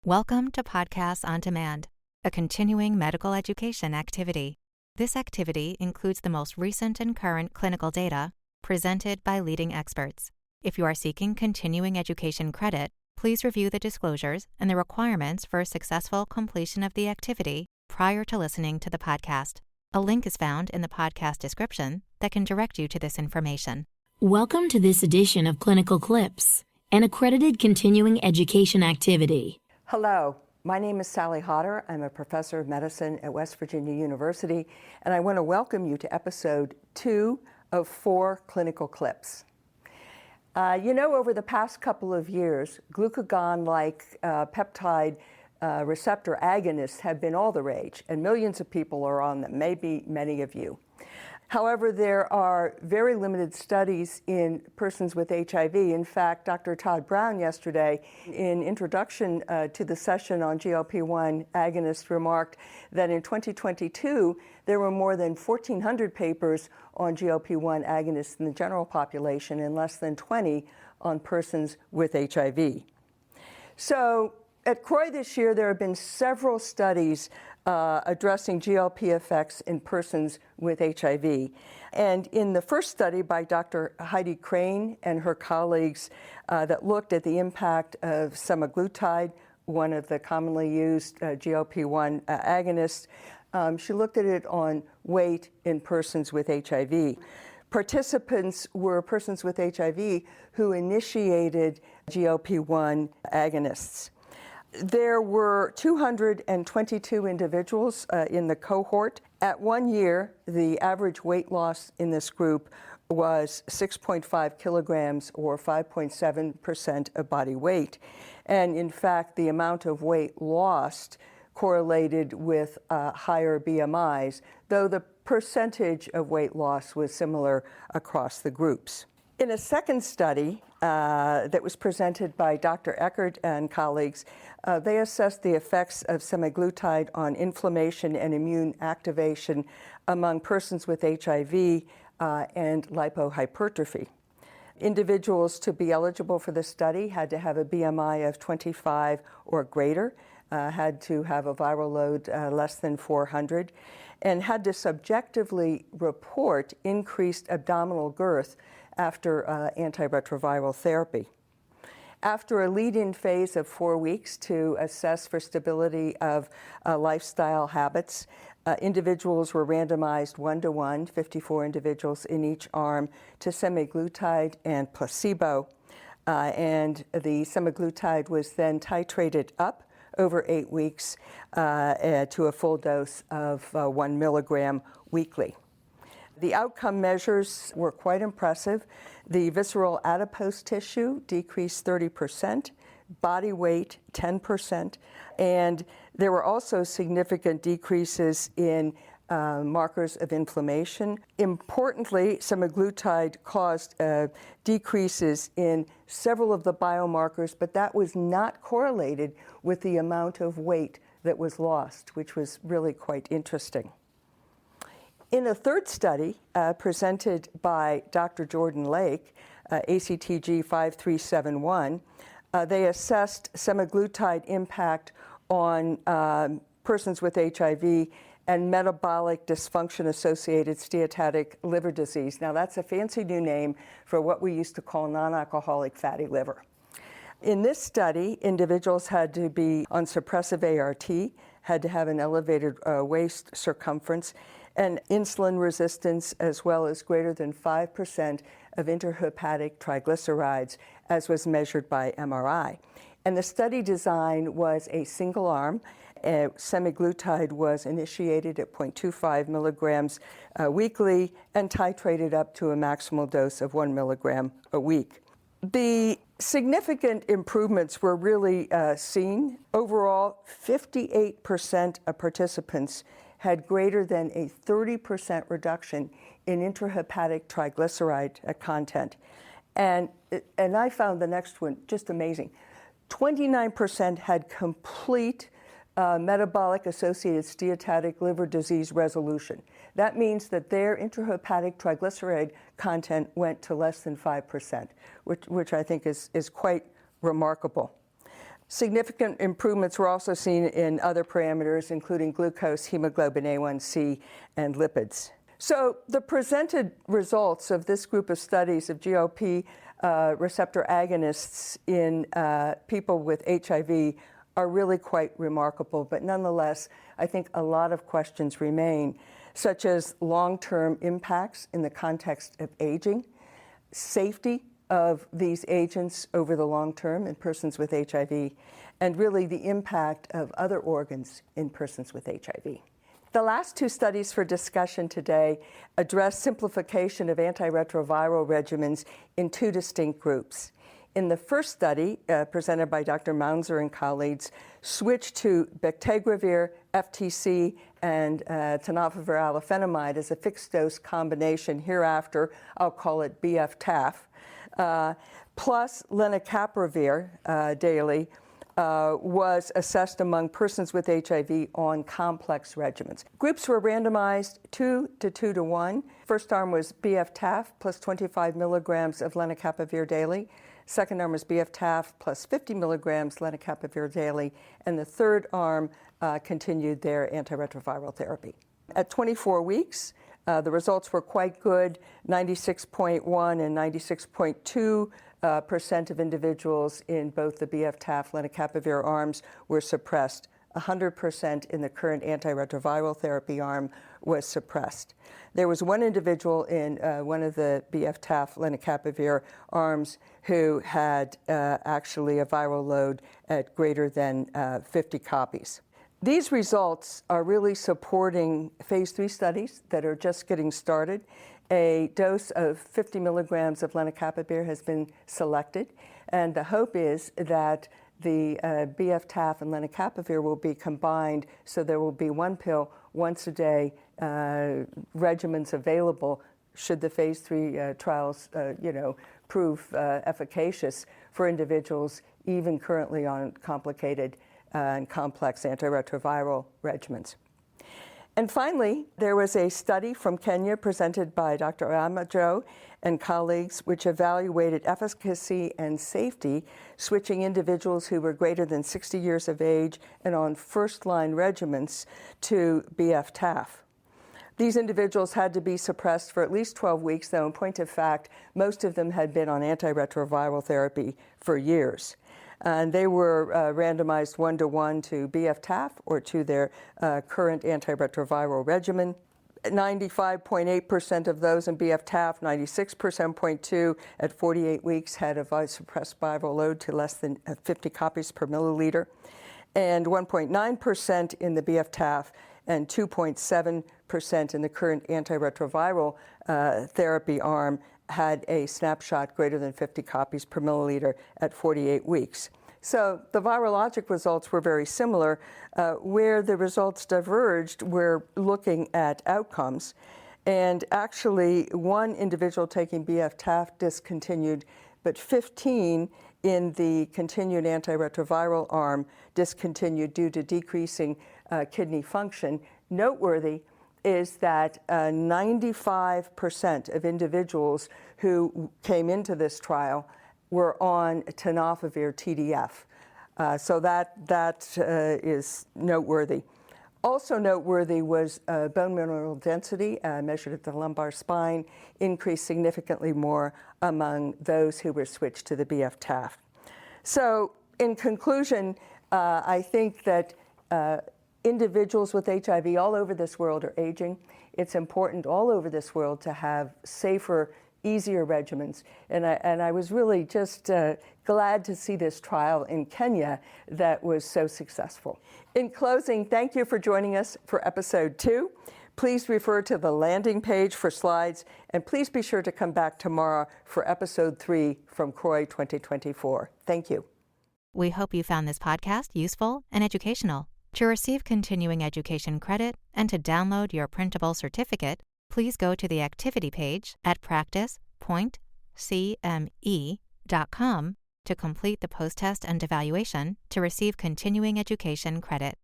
Welcome to Podcasts on Demand, a continuing medical education activity. This activity includes the most recent and current clinical data presented by leading experts. If you are seeking continuing education credit, please review the disclosures and the requirements for a successful completion of the activity prior to listening to the podcast. A link is found in the podcast description that can direct you to this information. Welcome to this edition of Clinical Clips, an accredited continuing education activity. Hello, my name is Sally Hodder. I'm a professor of medicine at West Virginia University, and I want to welcome you to episode 2 of 4 clinical clips. Over the past couple of years, glucagon-like peptide receptor agonists have been all the rage, and millions of people are on them, maybe many of you. However, there are very limited studies in persons with HIV. In fact, Dr. Todd Brown yesterday, in introduction to the session on GLP-1 agonists, remarked that in 2022, there were more than 1,400 papers on GLP-1 agonists in the general population and less than 20 on persons with HIV. So at CROI this year, there have been several studies addressing GLP effects in persons with HIV. And in the first study by Dr. Heidi Crane and her colleagues that looked at the impact of semaglutide, one of the commonly used GLP-1 agonists, she looked at it on weight in persons with HIV. Participants were persons with HIV who initiated GLP-1 agonists. There were 222 individuals in the cohort. At 1 year, the average weight loss in this group was 6.5 kilograms or 5.7% of body weight. And in fact, the amount of weight lost correlated with higher BMIs, though the percentage of weight loss was similar across the groups. In a second study that was presented by Dr. Eckert and colleagues, they assessed the effects of semaglutide on inflammation and immune activation among persons with HIV and lipohypertrophy. Individuals to be eligible for the study had to have a BMI of 25 or greater, had to have a viral load less than 400, and had to subjectively report increased abdominal girth after antiretroviral therapy. After a lead-in phase of 4 weeks to assess for stability of lifestyle habits, individuals were randomized 1-to-1, 54 individuals in each arm, to semaglutide and placebo. And the semaglutide was then titrated up over 8 weeks to a full dose of 1 milligram weekly. The outcome measures were quite impressive. The visceral adipose tissue decreased 30%, body weight 10%, and there were also significant decreases in markers of inflammation. Importantly, semaglutide caused decreases in several of the biomarkers, but that was not correlated with the amount of weight that was lost, which was really quite interesting. In a third study presented by Dr. Jordan Lake, ACTG 5371, they assessed semaglutide impact on persons with HIV and metabolic dysfunction-associated steatotic liver disease. Now, that's a fancy new name for what we used to call non-alcoholic fatty liver. In this study, individuals had to be on suppressive ART, had to have an elevated waist circumference, and insulin resistance, as well as greater than 5% of intrahepatic triglycerides, as was measured by MRI. And the study design was a single arm. Semaglutide was initiated at 0.25 milligrams weekly and titrated up to a maximal dose of 1 milligram a week. The significant improvements were really seen. Overall, 58% of participants had greater than a 30% reduction in intrahepatic triglyceride content. And I found the next one just amazing. 29% had complete metabolic-associated steatotic liver disease resolution. That means that their intrahepatic triglyceride content went to less than 5%, which I think is quite remarkable. Significant improvements were also seen in other parameters, including glucose, hemoglobin A1C, and lipids. So the presented results of this group of studies of GLP receptor agonists in people with HIV are really quite remarkable, but nonetheless, I think a lot of questions remain, such as long-term impacts in the context of aging, safety of these agents over the long term in persons with HIV, and really the impact of other organs in persons with HIV. The last two studies for discussion today address simplification of antiretroviral regimens in two distinct groups. In the first study, presented by Dr. Mounzer and colleagues, switched to bictegravir, FTC, and tenofovir alafenamide as a fixed-dose combination. Hereafter, I'll call it BF-TAF, plus lenacapavir daily, was assessed among persons with HIV on complex regimens. Groups were randomized 2 to 2 to 1. First arm was BF-TAF plus 25 milligrams of lenacapavir daily. Second arm was BF-TAF plus 50 milligrams lenacapavir daily. And the third arm continued their antiretroviral therapy. At 24 weeks, the results were quite good. 96.1 and 96.2% of individuals in both the BF-TAF lenacapavir arms were suppressed. 100% in the current antiretroviral therapy arm was suppressed. There was one individual in one of the BF-TAF lenacapavir arms who had actually a viral load at greater than 50 copies. These results are really supporting phase 3 studies that are just getting started. A dose of 50 milligrams of lenacapavir has been selected, and the hope is that the BF-TAF and lenacapavir will be combined, so there will be one pill once a day regimens available should the phase 3 trials prove efficacious for individuals even currently on complicated and complex antiretroviral regimens. And finally, there was a study from Kenya presented by Dr. Amajo and colleagues, which evaluated efficacy and safety switching individuals who were greater than 60 years of age and on first-line regimens to BF-TAF. These individuals had to be suppressed for at least 12 weeks, though in point of fact, most of them had been on antiretroviral therapy for years. And they were randomized 1-to-1 to BF-TAF or to their current antiretroviral regimen. 95.8% of those in BF-TAF, 96.2% at 48 weeks had a suppressed viral load to less than 50 copies per milliliter, and 1.9% in the BF-TAF and 2.7% in the current antiretroviral therapy arm had a snapshot greater than 50 copies per milliliter at 48 weeks. So the virologic results were very similar. Where the results diverged, we're looking at outcomes. And actually, one individual taking BF-TAF discontinued, but 15 in the continued antiretroviral arm discontinued due to decreasing kidney function. Noteworthy is that 95% of individuals who came into this trial were on tenofovir TDF. So that is noteworthy. Also noteworthy was bone mineral density measured at the lumbar spine increased significantly more among those who were switched to the BF-TAF. So in conclusion, I think that individuals with HIV all over this world are aging. It's important all over this world to have safer, easier regimens. And I was really just glad to see this trial in Kenya that was so successful. In closing, thank you for joining us for episode 2. Please refer to the landing page for slides, and please be sure to come back tomorrow for episode 3 from CROI 2024. Thank you. We hope you found this podcast useful and educational. To receive continuing education credit and to download your printable certificate, please go to the activity page at practice.cme.com to complete the post-test and evaluation to receive continuing education credit.